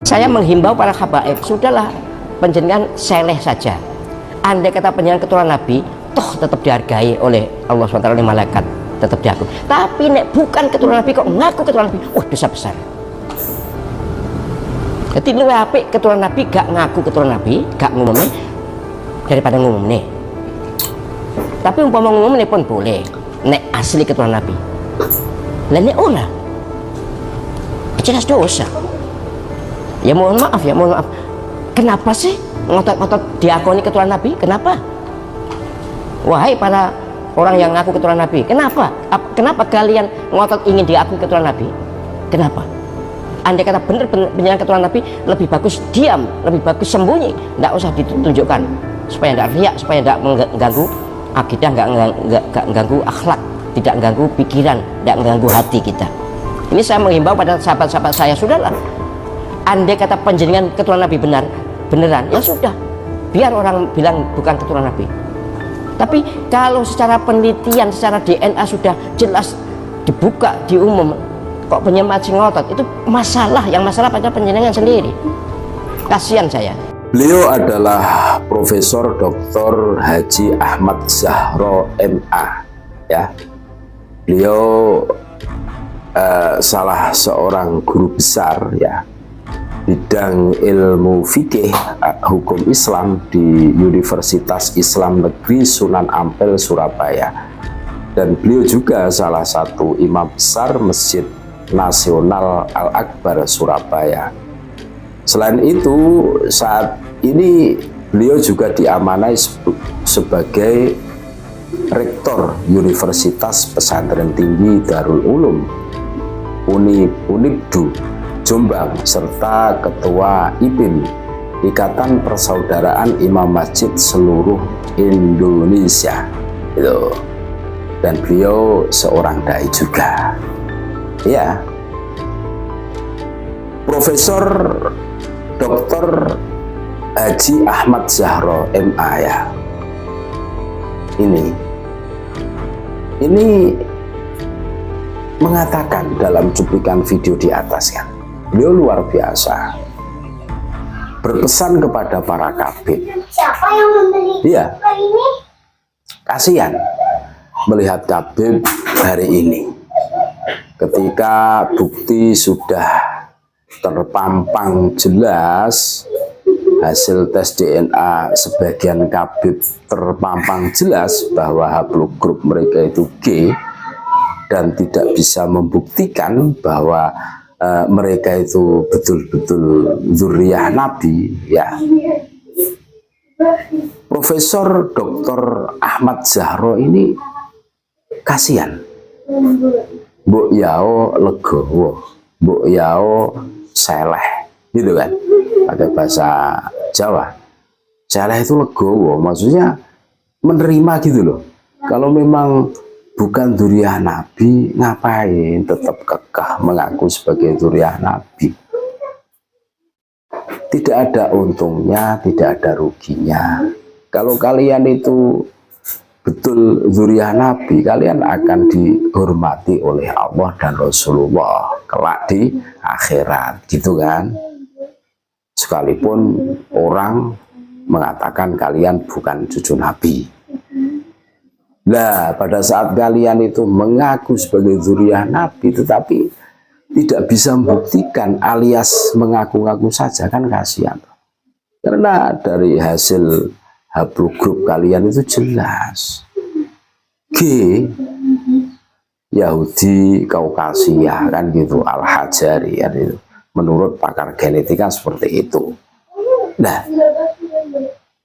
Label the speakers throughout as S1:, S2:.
S1: Saya menghimbau para habaib, sudahlah panjenengan seleh saja. Andai kata panjenengan keturunan Nabi, toh tetap dihargai oleh Allah SWT, oleh malaikat, tetap diaku. Tapi nek bukan keturunan Nabi kok ngaku keturunan Nabi, dosa besar. Jadi luwih apik keturunan Nabi gak ngaku keturunan Nabi, gak ngumumne daripada ngumumne. Tapi umpama ngumumne pun boleh, nek asli keturunan Nabi. Lah nek ora, jelas dosa. Ya mohon maaf, kenapa sih ngotot-ngotot diakoni keturunan Nabi? Kenapa? Wahai para orang yang ngaku keturunan Nabi, kenapa kalian ngotot ingin diakui keturunan Nabi? Kenapa? Andai kata benar penjalan keturunan Nabi, lebih bagus diam, lebih bagus sembunyi, tidak usah ditunjukkan, supaya tidak riak, supaya tidak mengganggu akidah, nggak mengganggu akhlak, tidak mengganggu pikiran, tidak mengganggu hati kita. Ini saya menghimbau pada sahabat-sahabat saya, sudahlah. Andai kata panjenengan keturunan Nabi beneran, ya sudah, biar orang bilang bukan keturunan Nabi. Tapi kalau secara penelitian, secara DNA sudah jelas dibuka, diumum, kok penyemat ngotot, itu masalah. Yang masalah pada panjenengan sendiri. Kasihan saya.
S2: Beliau adalah Profesor Dr. Haji Ahmad Zahro MA, ya. Beliau salah seorang guru besar, ya, bidang ilmu fikih hukum Islam di Universitas Islam Negeri Sunan Ampel, Surabaya. Dan beliau juga salah satu imam besar Masjid Nasional Al-Akbar Surabaya. Selain itu, saat ini beliau juga diamanai sebagai Rektor Universitas Pesantren Tinggi Darul Ulum Unibdu Jombang, serta Ketua IPIM, Ikatan Persaudaraan Imam Masjid Seluruh Indonesia. Itu. Dan beliau seorang dai juga. Ya. Profesor Dr. Haji Ahmad Zahro MA, ya. Ini mengatakan dalam cuplikan video di atas, kan. Beliau luar biasa berpesan kepada para kabid.
S3: Siapa yang membeli ini?
S2: Kasihan melihat kabid hari ini ketika bukti sudah terpampang jelas, hasil tes DNA sebagian kabid terpampang jelas bahwa haplogrup mereka itu G, dan tidak bisa membuktikan bahwa mereka itu betul-betul dzurriyyah Nabi, ya. Profesor Dr. Ahmad Zahro ini kasihan. Mbok yao legowo, mbok yao seleh, gitu kan, pakai bahasa Jawa. Seleh itu legowo, maksudnya menerima gitu loh. Kalau memang bukan dzurriyyah Nabi, ngapain tetap kekeh mengaku sebagai dzurriyyah Nabi? Tidak ada untungnya, tidak ada ruginya. Kalau kalian itu betul dzurriyyah Nabi, kalian akan dihormati oleh Allah dan Rasulullah kelak di akhirat, gitu kan? Sekalipun orang mengatakan kalian bukan cucu Nabi. Nah, pada saat kalian itu mengaku sebagai dzurriyyah Nabi tetapi tidak bisa membuktikan, alias mengaku-ngaku saja, kan kasihan. Karena dari hasil haplogrup kalian itu jelas G, Yahudi Kaukasia, kan gitu, Al-Hajari, kan itu. Menurut pakar genetika seperti itu. Nah,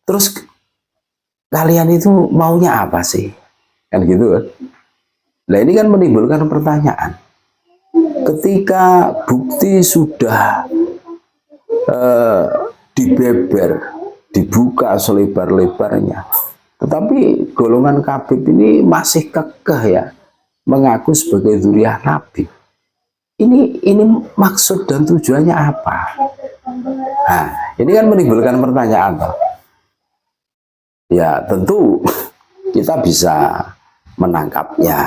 S2: terus kalian itu maunya apa sih? Kan gitu kan. Nah, ini kan menimbulkan pertanyaan. Ketika bukti sudah dibeber, dibuka selebar-lebarnya, tetapi golongan kabid ini masih kekeh, ya, mengaku sebagai dzurriyyah Nabi. Ini maksud dan tujuannya apa? Nah, ini kan menimbulkan pertanyaan. Ya, tentu kita bisa menangkapnya.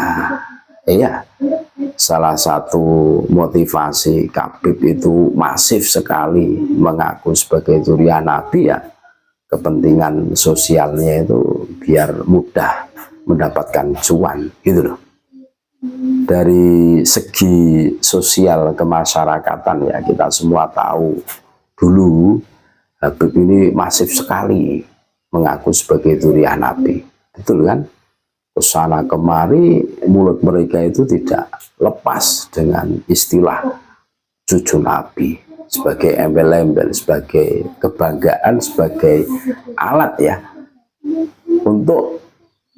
S2: Iya, salah satu motivasi Khabib itu masif sekali mengaku sebagai zuriat Nabi ya, kepentingan sosialnya itu biar mudah mendapatkan cuan gitu loh. Dari segi sosial kemasyarakatan ya kita semua tahu dulu Khabib ini masif sekali mengaku sebagai zuriat Nabi, betul kan? Kesana kemari mulut mereka itu tidak lepas dengan istilah cucu Nabi sebagai embel-embel, sebagai kebanggaan, sebagai alat ya untuk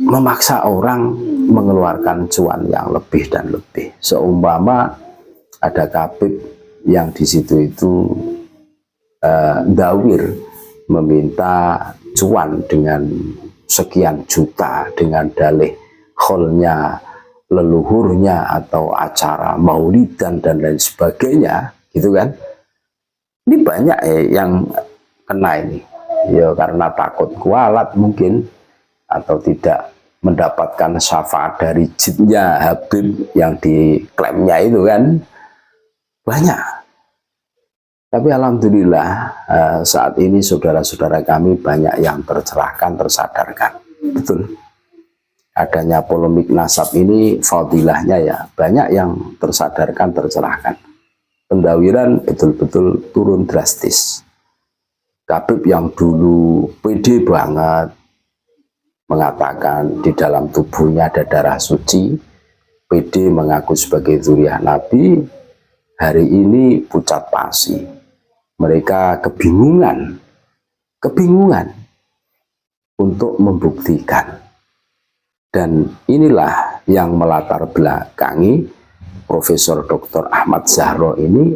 S2: memaksa orang mengeluarkan cuan yang lebih dan lebih. Seumpama ada Khabib yang di situ itu dawir meminta cuan dengan sekian juta dengan dalih kholnya leluhurnya atau acara maulidan dan lain sebagainya gitu kan. Ini banyak yang kena ini ya karena takut kualat mungkin atau tidak mendapatkan syafaat dari jinnya Habib yang diklaimnya itu kan banyak. Tapi alhamdulillah saat ini saudara-saudara kami banyak yang tercerahkan, tersadarkan. Betul. Adanya polemik nasab ini fadilahnya ya, banyak yang tersadarkan, tercerahkan. Pendawiran betul-betul turun drastis. Khabib yang dulu pede banget mengatakan di dalam tubuhnya ada darah suci, pede mengaku sebagai zuriat Nabi, hari ini pucat pasi. Mereka kebingungan untuk membuktikan. Dan inilah yang melatar belakangi Profesor Dr. Ahmad Zahro ini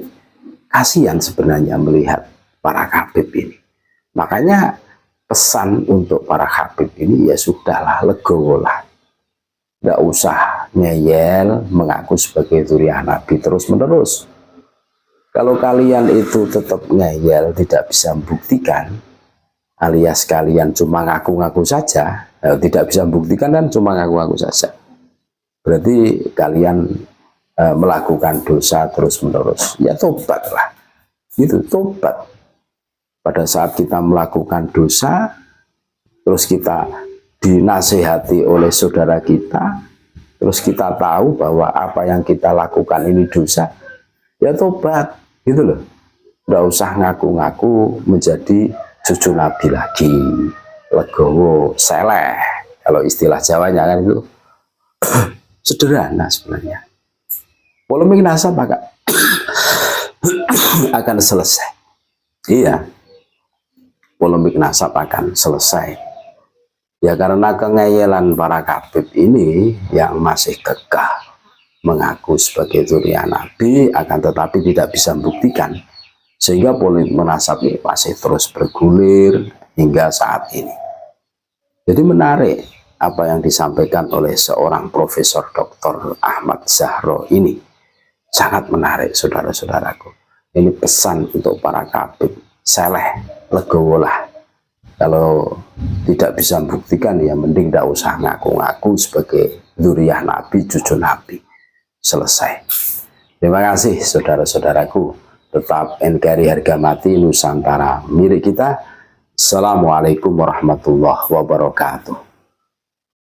S2: kasihan sebenarnya melihat para Khabib ini. Makanya pesan untuk para Khabib ini ya sudahlah, legowolah. Nggak usah ngeyel mengaku sebagai zuriat Nabi terus-menerus. Kalau kalian itu tetap ngeyel, tidak bisa membuktikan, alias kalian cuma ngaku-ngaku saja, tidak bisa membuktikan dan cuma ngaku-ngaku saja, berarti kalian melakukan dosa terus-menerus. Ya tobatlah, itu tobat. Pada saat kita melakukan dosa, terus kita dinasihati oleh saudara kita, terus kita tahu bahwa apa yang kita lakukan ini dosa, ya tobat. Gitu loh, nggak usah ngaku-ngaku menjadi cucu Nabi lagi, legowo, seleh, kalau istilah Jawanya kan itu. Sederhana sebenarnya. Polemik nasab akan selesai. Iya, polemik nasab akan selesai. Ya karena kengeyelan para Khabib ini yang masih kekeh mengaku sebagai zuriat Nabi akan tetapi tidak bisa membuktikan, sehingga polemik nasab ini masih terus bergulir hingga saat ini. Jadi menarik apa yang disampaikan oleh seorang Profesor Dr. Ahmad Zahro ini, sangat menarik saudara-saudaraku. Ini pesan untuk para Khabib, seleh, legowolah. Kalau tidak bisa membuktikan ya mending tidak usah ngaku-ngaku sebagai zuriat Nabi, cucu Nabi. Selesai. Terima kasih saudara-saudaraku. Tetap NKRI harga mati, Nusantara milik kita. Assalamualaikum warahmatullahi wabarakatuh.